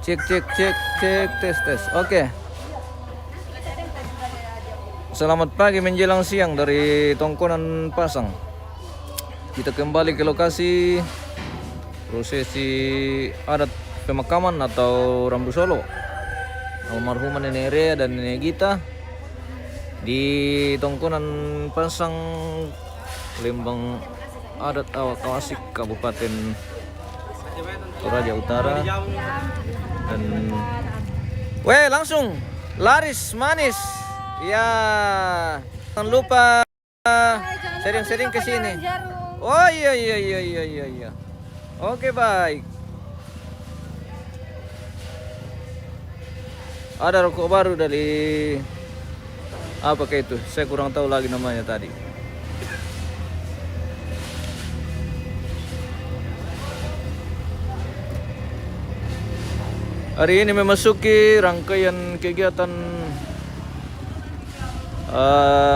Cek cek cek cek tes tes. Oke. Selamat pagi menjelang siang dari Tongkonan Pasang. Kita kembali ke lokasi prosesi adat pemakaman atau Rambu Solo almarhumah Nenek Rea dan Nenek Gita di Tongkonan Pasang, Lembang Adat Awak Kawasik, Kabupaten Toraja Utara. Dan langsung laris manis ya, jangan lupa sering-sering ke sini. Oh iya. Oke, baik. Ada rokok baru dari apa kayak itu, saya kurang tahu lagi namanya tadi. Hari ini memasuki rangkaian kegiatan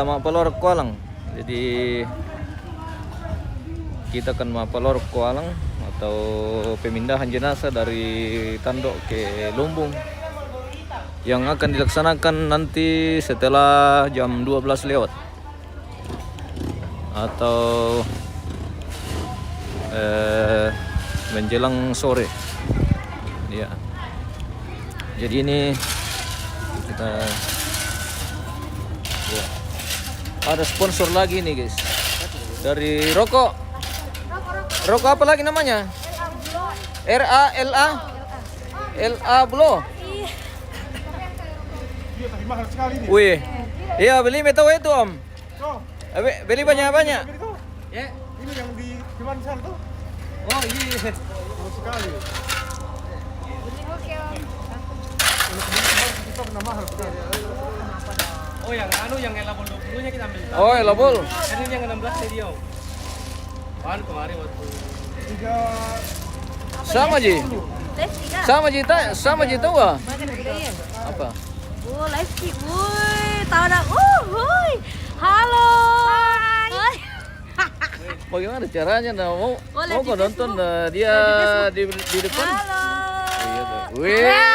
Mapalor Kualang. Jadi kita akan Mapalor Kualang atau pemindahan jenazah dari Tandok ke Lumbung yang akan dilaksanakan nanti setelah jam 12 lewat atau menjelang sore. Ya. Jadi ini kita ya, ada sponsor lagi nih guys, dari rokok apa lagi namanya? LA Blo. Iya, tapi mahal sekali nih. Wih, iya beli metal itu om. Beli banyak. Ya, ini yang di gimana sana tuh? Oh iya. Mahal sekali. Kita pernah mahal sekali. Oh yang elabol 20-nya kita ambil. Oh elabol. Ini yang 16 nih dia. Kemarin waktu 3 Sama Ji. Sama Ji tahu ah? Apa? Live sih, wuih, tahu dah, halo, hai. Bagaimana caranya? Mau kau nonton dia di depan? Halo. Iya tuh. Wih.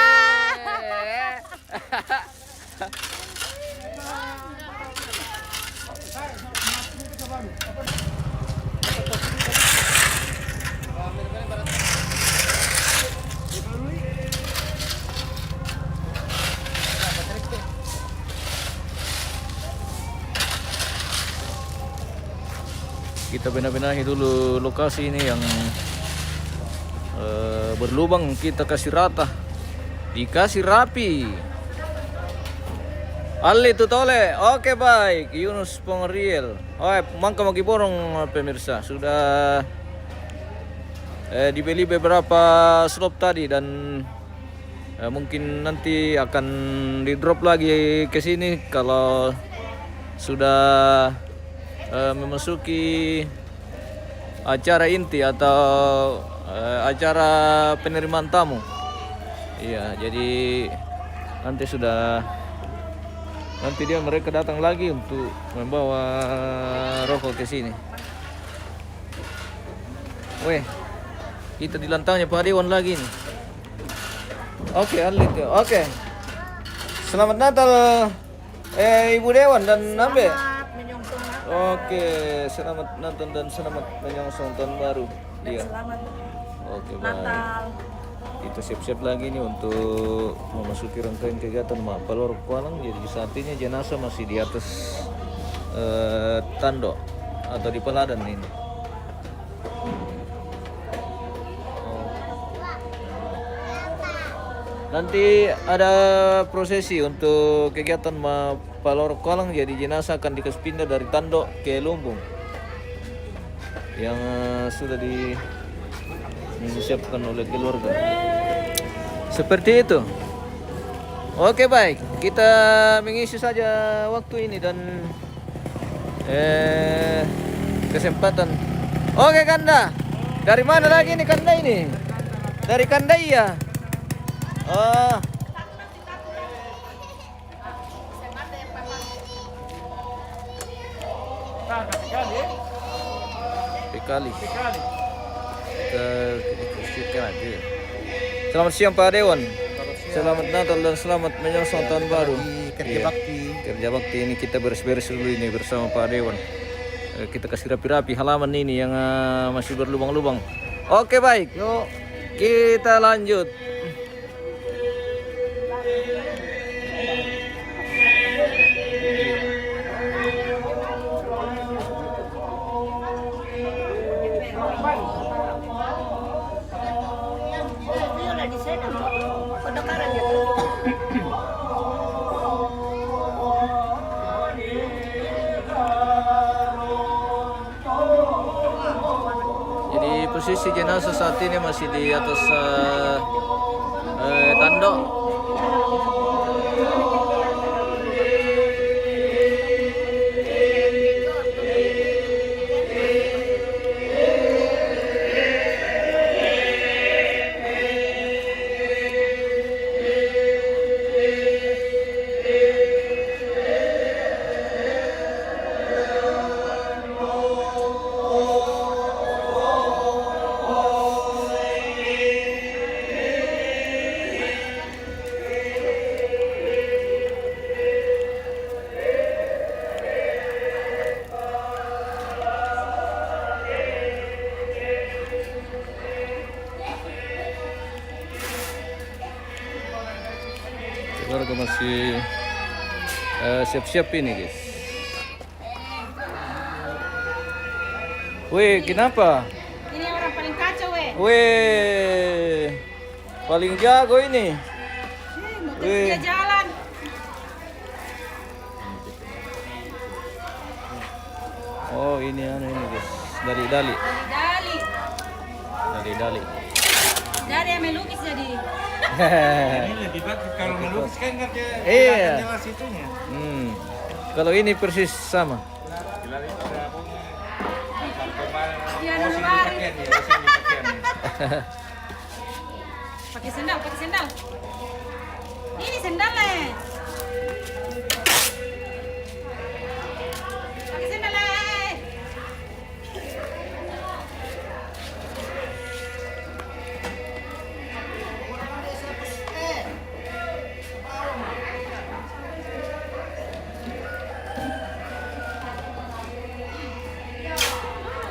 Kita benahi dulu lokasi ini yang berlubang, kita kasih rata, dikasih rapi. Ali Tutole, oke baik. Yunus Pengeriel. Oh, mangka magi borong pemirsa sudah dibeli beberapa slop tadi dan mungkin nanti akan di drop lagi ke sini kalau sudah memasuki acara inti atau acara penerimaan tamu. Iya, jadi nanti mereka datang lagi untuk membawa rokok ke sini. Weh, kita di lantangnya Pak Dewan lagi nih. Oke, Alit. Oke. Selamat Natal Ibu Dewan dan Nambe. Oke, selamat Natal dan selamat menyongsong tahun baru. Iya. Selamat Oke, baik. Natal. Kita siap-siap lagi nih untuk memasuki rangkaian kegiatan Mapalor Kualang. Jadi saat ini jenazah masih di atas tandok atau di peladan ini. Nanti ada prosesi untuk kegiatan Mapalor Kualang, jadi jenazah akan dipindah dari Tandok ke Lumbung yang sudah disiapkan oleh keluarga. Seperti itu. Oke baik, kita mengisi saja waktu ini dan kesempatan. Oke Kanda, dari mana lagi nih Kanda ini? Dari Kanda ya. Oh. Kali. Kita aja. Selamat siang Pak Dewan. Selamat Natal dan selamat menyongsong tahun baru. Kerja Iya. bakti. Kerja bakti ini kita beres-beres dulu ini bersama Pak Dewan. Kita kasih rapi-rapi halaman ini yang masih berlubang-lubang. Oke baik, Yuk. kita lanjut. Jadi posisi jenazah saat ini masih di atas tanduk. Keluarga masih siap-siap ini guys. Weh, kenapa? Ini orang paling kacau Weh, paling jago ini. motor Weh. dia jalan. Oh ini guys, dali-dali. Dali. Dali-dali. Dari yang melukis jadi. Ini lebih bagus kalau melukis kan dia Iya. jelas itunya. Kalau ini persis sama. Dia Oh, sini nulari. pakaian ya, sini pakaian. Pakai sendal, pakai sendal. Ini sendalnya. Pakai sendalnya.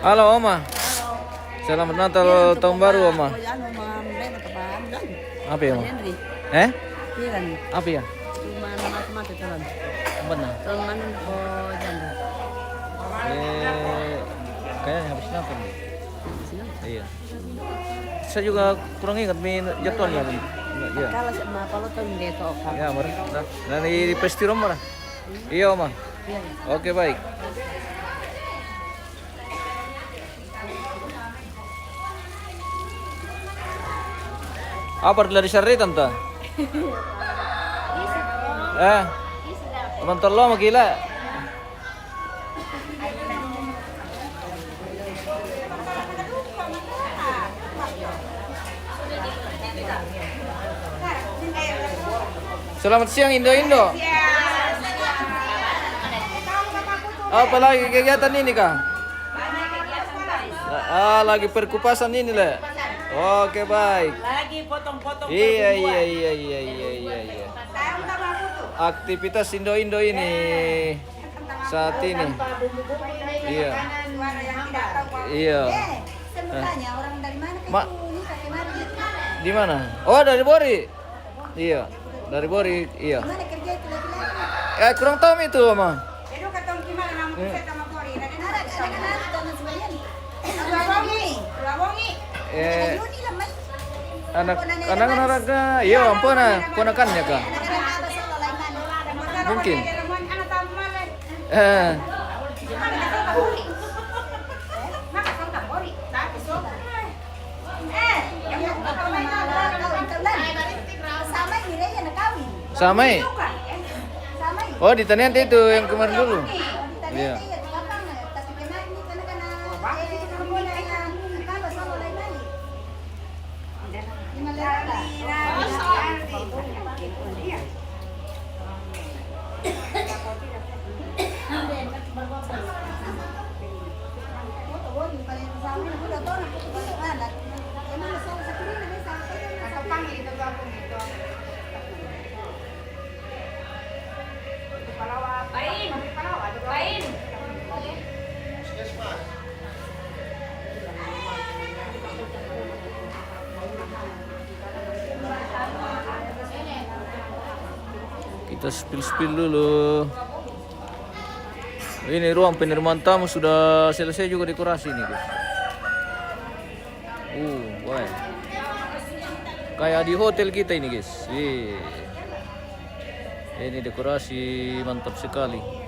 Halo Oma. Selamat Natal tahun baru Oma. Ano, mga mbena ka ba? Lang. Apa ya Oma? Henry. Piran. Piran. Apa ya? Cuma mati talan. Apa nah? Teman ko dyan. Kayaknya habis Natal nih. Sino? Iya. Saya juga kurang ingat jadwalnya. Iya. Kala sa mga palotong dito. Ya, mari. Nah, nanti pasti Roma lah. Iya Oma. Piran. Oke baik. Apa dari sari tante? Nonton lo sama gila. Selamat siang Indo-Indo. Apa lagi kegiatan ini kah? Lagi perkupasan ini lah. Oke baik. Lagi potong-potong. Iya. Aktivitas Indo-Indo ini saat ini. Iya. Iya. Sebenarnya orang dari mana Mak, ini pakai mari. di mana? Oh, dari Bori. Iya, dari Bori. Iya. Mana kerja itu lagi-lagi? Kurang tahu itu, Mama. Edo katong gimana nang pusat sama Kori. Ada tanah sebenarnya. Lawongi. Eh, Yuni lamay. anak-anak iya, ponakannya kah? Mungkin. Samai. Oh, di Tanian itu yang kemarin dulu. Iya. Kita spill dulu. Ini ruang penerimaan tamu sudah selesai juga dekorasi nih guys. Wah. Kayak di hotel kita ini guys. Ini dekorasi mantap sekali.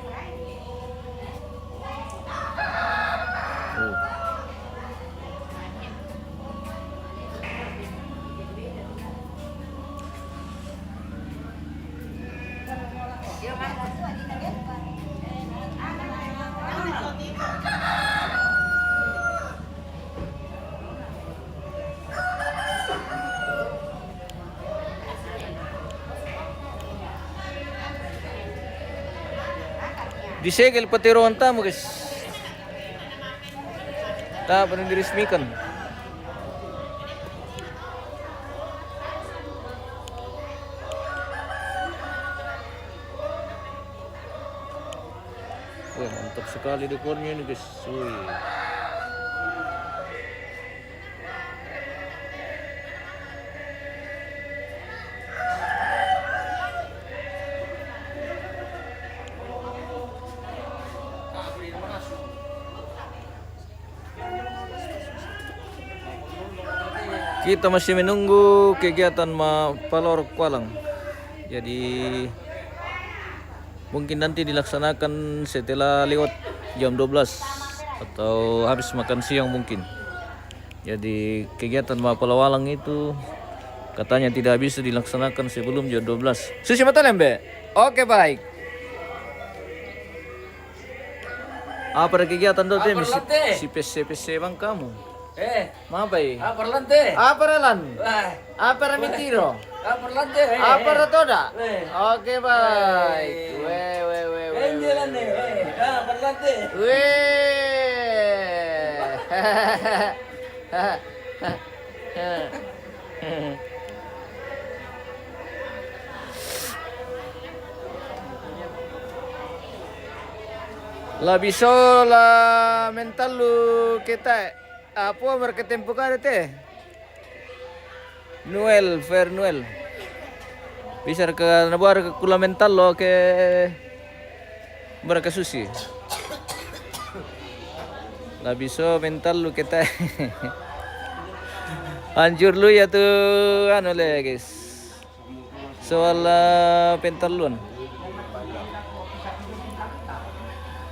Disegel pati ruang tamu guys. Tak pernah diresmikan. Wah, mantap sekali dekornya ini guys. Wih. Kita masih menunggu kegiatan Mapalorok Kualang. Jadi mungkin nanti dilaksanakan setelah lewat jam 12 atau habis makan siang mungkin. Jadi kegiatan Mapalawalang itu katanya tidak bisa dilaksanakan sebelum jam 12. Susi mata lembe. Oke, baik. Apa kegiatan tuh teh? Si PC bang kamu. Mapai. Perlante. Aparalan. Apa ramitiro? Perlante. Apa toda? Oke, baik. Jalan deh. Perlante. La bisola mental lu kita apa berketempo kan teh? Noel, Fair Noel. Bisa ke nabar ke kula mental lo ke berke susi. La biso mental lu kita. Anjur lu ya tuh anu le guys. Soal pentalun.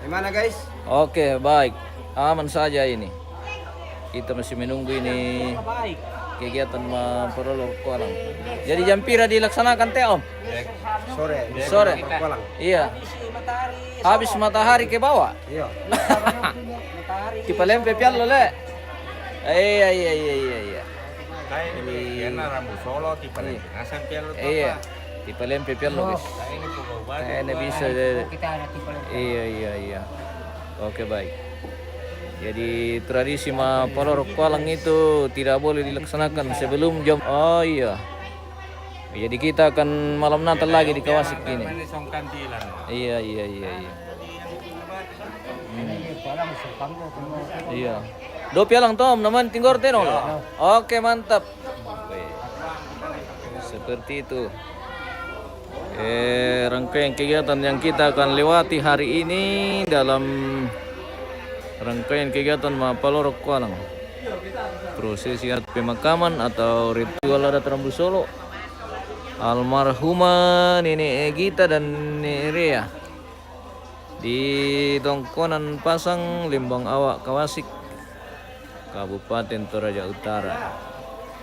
Gimana guys? Oke, baik. Aman saja ini. Kita masih menunggu ini kegiatan Mapalorok Kualang. Jadi jam pira dilaksanakan teh Om? Sore. Iya. Habis matahari ke bawah. Iya. Kita lempe piallo le. Iya. Karena rambut Solo tipe ngasan pialo tuh. Iya. Kita lempe piallo guys. Ini pukul Ini bisa. Iya. Oke, baik. Jadi tradisi Mapalorok Kualang itu tidak boleh dilaksanakan sebelum jam. Oh iya. Jadi kita akan malam Natal lagi di kawasan ini. Iya. Iya. Do pialang tom naman tinggor tenol. Oke, mantap. Seperti itu. Rangkaian kegiatan yang kita akan lewati hari ini dalam rangkaian kegiatan Mapalorok Kualang. Prosesi pemakaman atau ritual adat Rambu Solo almarhumah Nenek Gita dan Nenek Rea di Dongkonan Pasang, Lembang Awak, Kawasik, Kabupaten Toraja Utara.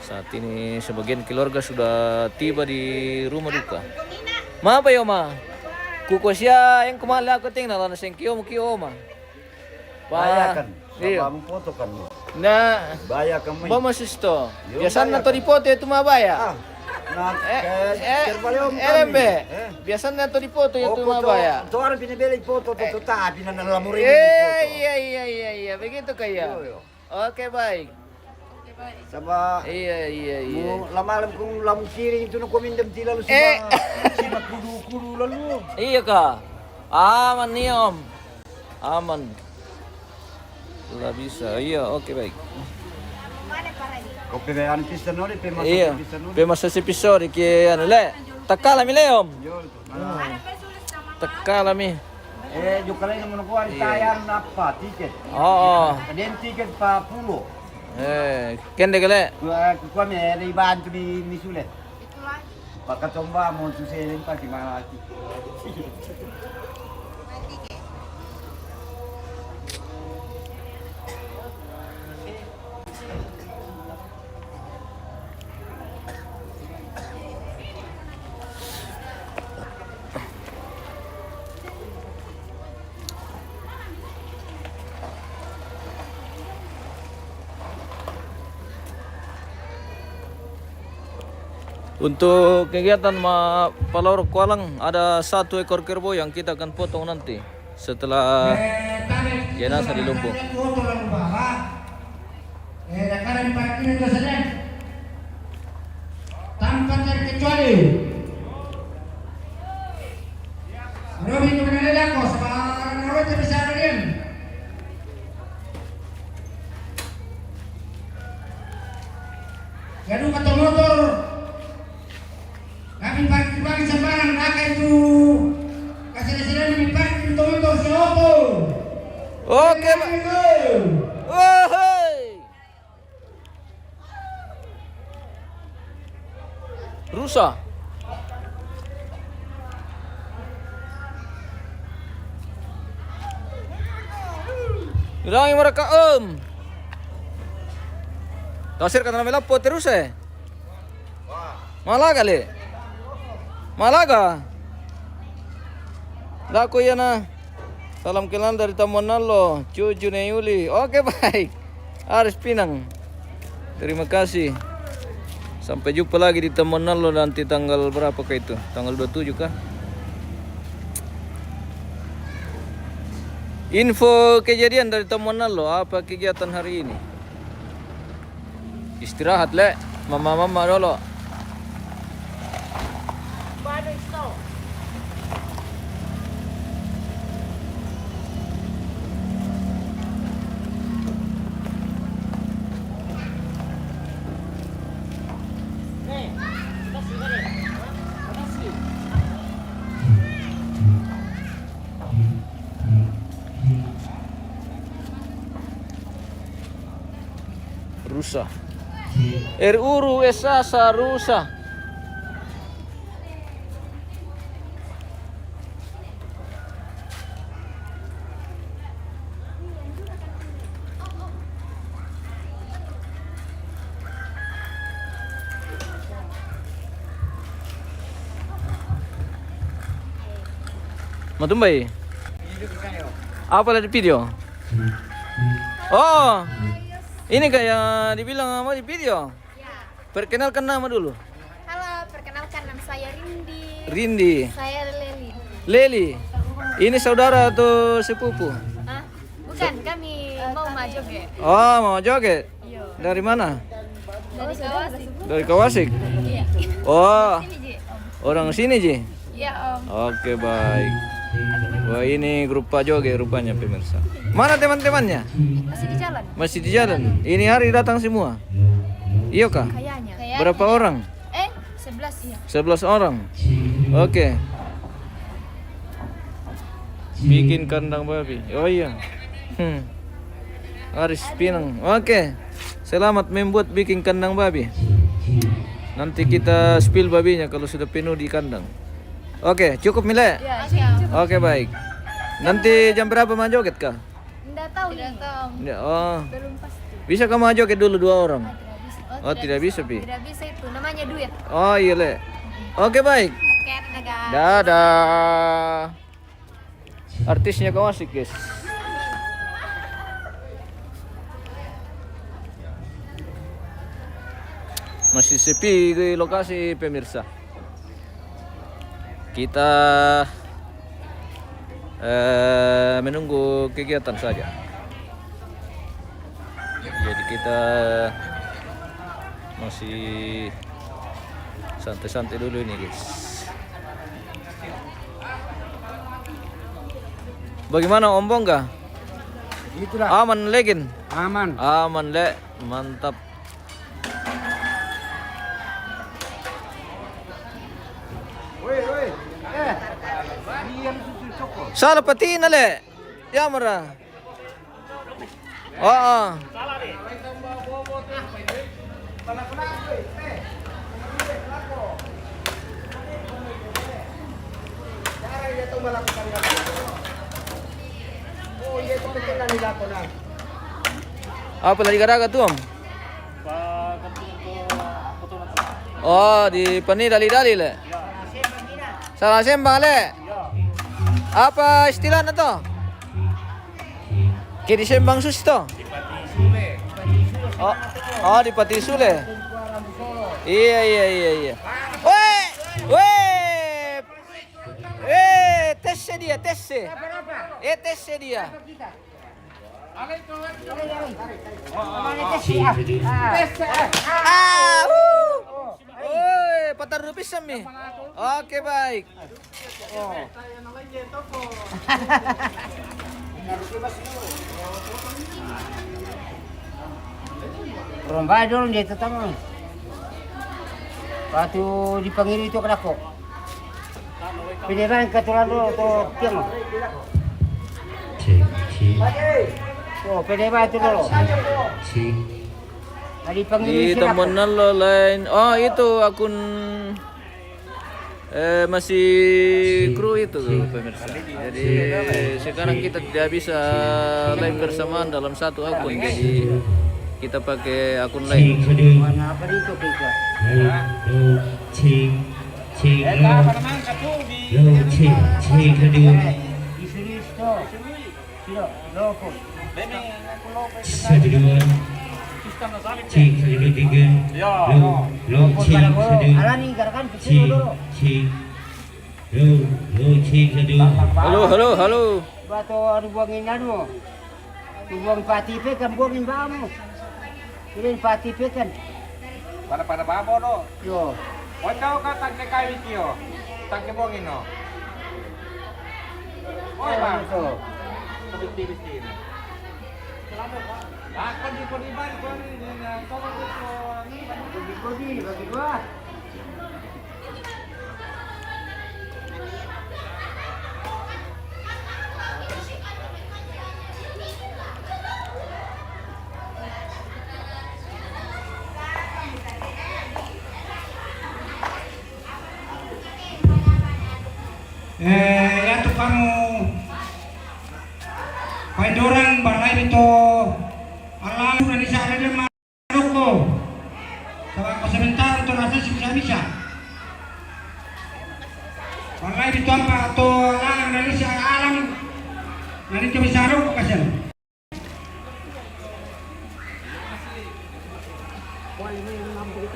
Saat ini sebagian keluarga sudah tiba di rumah duka. Ma apa yo ma? Kukosya yang kemarin aku tinggal na sengkio ma. Bayakan. Iya. Bapak foto kan. Nah, Bayakan mo. ba masisto? Biasan na to di foto itu mabaya. Elembe. Biasan na to di foto itu mabaya. Ito orang pinibili foto to tapi na nalamurin Iya, begitu kaya. Oke, baik. Sama Iya. mo lamalam kung lam kiri itu no komindam tila lu sima kudu lalu. Iya ka. Aman nih Om. Aman. Lah bisa. Iya, oke baik. Kau pegaan pista no de Iya. Pe masa si pisori ke ano le. Takala mi le Om. Yo. Tekala mi. Juga lain naman ko ang tayan na pa, tiket. Oo. Then tiket pa pulo. Kende kale. Kami, ibaan to di misulit. Pagkatomba mo, susilin pa, si Malaki. Untuk kegiatan Palawar Kualang ada 1 ekor kerbau yang kita akan potong nanti setelah jenazah dilumpur. Tanpa terkecuali Robi kebenaran aku sekarang Robi terbesar kalian. Gaduh kata motor kami parkir bagi sembarang maka itu kasih-kasih ini parkir motor si auto. Oke, Pak. Wahai. Rusa. Hilangi mereka Kasir kata namanya lapot terus Malah kali. Malaga. Dako yan na. Salam kenal dari Tamuan Nalo, Cucu Yuli. Oke, baik. Aris Pinang. Terima kasih. Sampai jumpa lagi di Tamuan Nalo nanti tanggal berapa kah itu? Tanggal 27 kah? Info kejadian dari Tamuan Nalo, apa kegiatan hari ini? Istirahat, Le. Mama-mama dulu. Rusa. RUU Esasa rusa. Matumbai. Apa lagi video? Oh, ini kayak dibilang mau di video. Ya. Perkenalkan nama dulu. Halo, perkenalkan nama saya Rindi. Rindi. Saya Leli. Leli. Ini saudara atau sepupu? Hah? Bukan, kami mau joget. Oh, mau joget. Iya. Dari mana? Dari Kawasik. Dari Kawasik. Iya. Oh, Sini, Ji. orang sini, Ji. Iya, Om. Oke, baik. Wah, ini grup Pak Joget rupanya pemirsa. Mana teman-temannya? Masih di jalan. Masih di jalan. Ini hari datang semua. Iya kah? Kayaknya. Berapa orang? 11 ya. 11 orang. Oke. Bikin kandang babi. Oh iya. Aris Pinang. Oke. Selamat membuat bikin kandang babi. Nanti kita spill babinya kalau sudah penuh di kandang. Oke, cukup Mile? Ya, siap. Oke, baik. Nanti jam berapa mau joget kah? Enggak tahu. Tidak tahu. Ya, oh. Belum pasti. Bisa kamu joget dulu 2 orang? Tidak bisa. Oh, tidak bisa, Pi. Tidak bisa itu. Namanya duet. Oh, iya, Le. Oke, baik. Oke, dadah. Dadah. Artisnya kau asik, guys. Masih sepi di lokasi pemirsa. Kita menunggu kegiatan saja. Jadi kita masih santai-santai dulu ini, guys. Bagaimana Om Bongga? Itulah. Aman legend. Aman. Aman le, mantap. Woi. Salah pati na le. Yamara. Oo. Oh, iya itu penting nila ko na. Apa lagi garaga tuh? Oh, di pani dali-dali le. Salah sembang le. Apa istilah na to? Kiri sembang sus to? Oh, di Pati Sule. Iya. Weh, tes dia. Tes dia. Patar rupis sami. Oke, baik. Romba dulu dia tetang. Waktu dipanggil itu ke aku. Pilihan ketulan dulu tuh tiang. Oh, pilihan itu dulu. Tadi panggil Di temen lo lain. Oh, itu akun masih kru itu pemirsa. Jadi sekarang kita tidak bisa live bersamaan dalam satu akun. Jadi kita pakai akun lain. Mana apa itu kita? Isulis to. Sino? Loko. Alani garakan kecil dulu. Halo. Bato buangin anu. Buang pati pe kan buangin bamu. Ini pati pe kan. Pada babo no. Yo. Wacau ka tag kai kio. Tag bongin no. Oh, bang. Itu. Bisti. Akan di ban kon Bagi gua. Ya tuh kamu Paidoran balai itu alam dari sana dia Maroko. Kalau sebentar tuh rasa bisa. Balai itu apa tuh alam dari alam dari itu bisa Maroko kasih.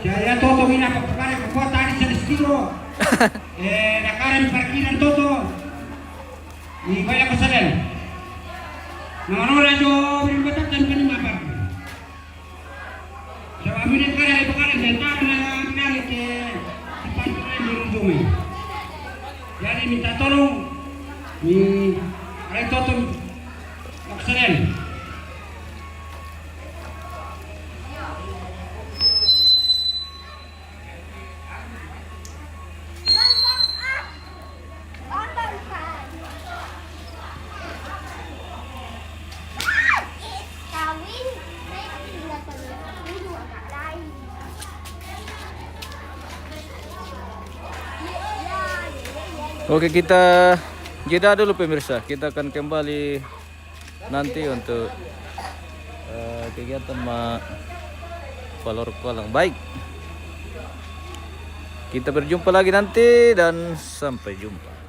Saya tuh mina perkara kekuatan di sini nakaran parkiran toto ni banyak kesalahan nomor jo berbatak dan penimapa saya ambil karya itu karya bentar na ke pantai di Rujumi jadi minta tolong ni ada toto kesalahan. Oke, kita jeda dulu pemirsa. Kita akan kembali nanti untuk kegiatan Palor Kolang. Baik. Kita berjumpa lagi nanti dan sampai jumpa.